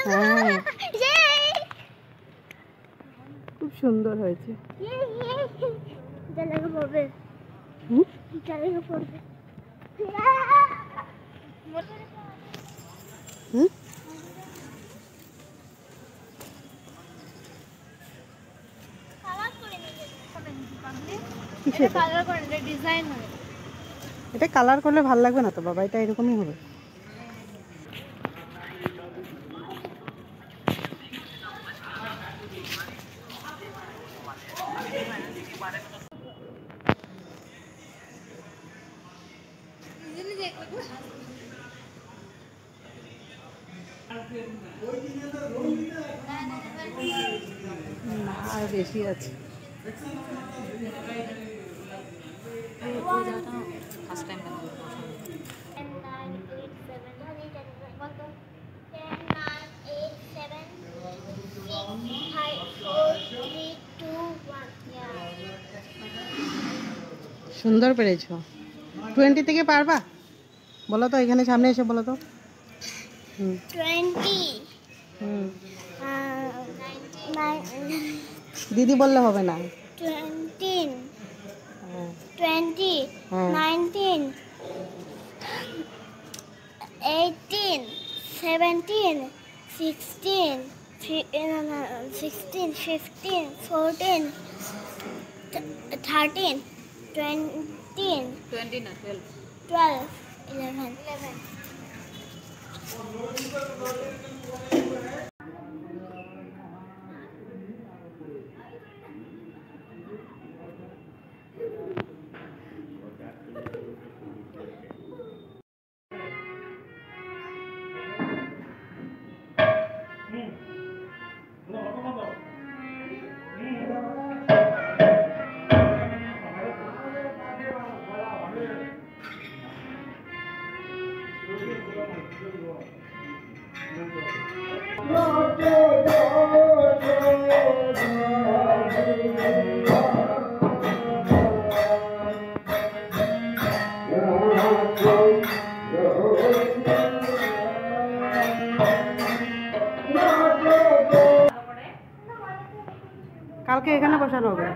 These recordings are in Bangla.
হ্যাঁ খুব সুন্দর হয়েছে। এটা কালার করলে ভালো লাগবে না তো বাবা, এটা এরকমই হবে। আর বেশি আছে। সুন্দর পেরেছো। 20 থেকে পারবা? বলো তো, এখানে সামনে এসে বলো তো। 20 দিদি বললে হবে না। 20 19 18 17 16 15 14 13 20 12 11 কালকে এখানে বসানো হবে।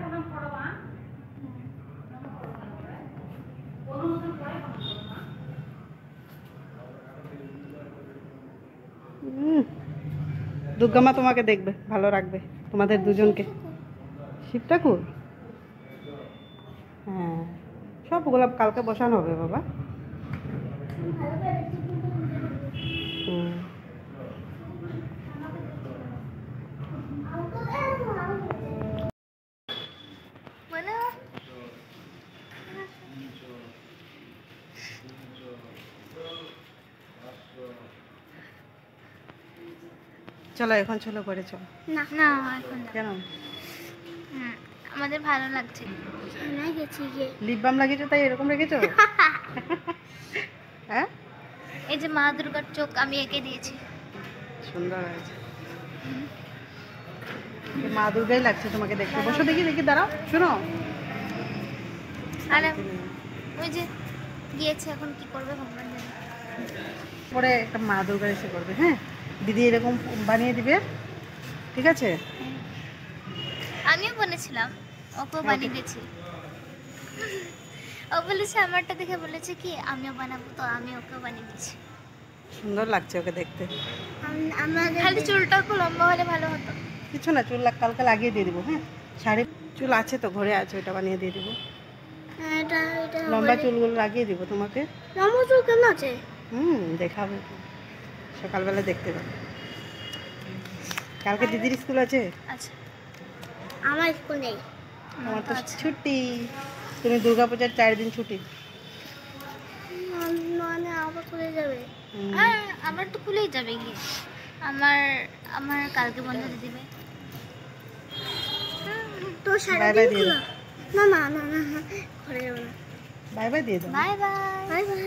দুর্গা মা তোমাকে দেখবে, ভালো রাখবে তোমাদের দুজনকে। শিব ঠাকুর, হ্যাঁ সবগুলো কালকে বসানো হবে বাবা। চলো এখন, চলো করে চলো। না না এখন কেন? আমাদের ভালো লাগছে না। গেছি গিয়ে লিপ বাম লাগিয়েছো তাই এরকম রেখেছো? হ্যাঁ, এই যে মা দুর্গার চোখ আমি এঁকে দিয়েছি। সুন্দর হয়েছে। মা দুর্গাই লাগছে তোমাকে দেখতে। বসো দেখি, দেখি দাঁড়াও, শোনো। আরে ওই যে গিয়েছে, এখন কি করবে ভগবান জানে। পরে একটা মা দুর্গা এসে করবে। হ্যাঁ, দিদি এরকম বানিয়ে দিবে, ঠিক আছে? আমিও বলেছিলাম, ওকেও বানিয়ে দিয়েছি। ও বলেছে, আমারটা দেখে বলেছে কি আমিও বানাবো, তো আমি ওকেও বানিয়ে দিয়েছি। সুন্দর লাগছে ওকে দেখতে। খালি চুলটা একটু লম্বা হলে ভালো হতো। কিছু না, চুল কালকে লাগিয়ে দিয়ে দিবো। হ্যাঁ, শাড়ি চুল আছে তো, ঘরে আছে, ওটা বানিয়ে দিয়ে দিবো। লম্বা চুলগুলো লাগিয়ে দিব তোমাকে। লম্বা চুল কেন আছে? দেখাবো, সকালবেলা দেখতে পাবে। কালকে দিদির স্কুল আছে? আচ্ছা, আমার স্কুল নেই। আমার তো ছুটি। তুমি দুর্গাপূজার 4 দিন ছুটি। মানে আবার খুলে যাবে? আমার তো খুলেই যাবে গিয়ে। আমার কালকে বন্ধ দিয়ে দিবে তো সারাদিন খোলা। না না না না, খুলে যাবে না। বাই বাই দিয়ে দাও। Bye bye bye bye.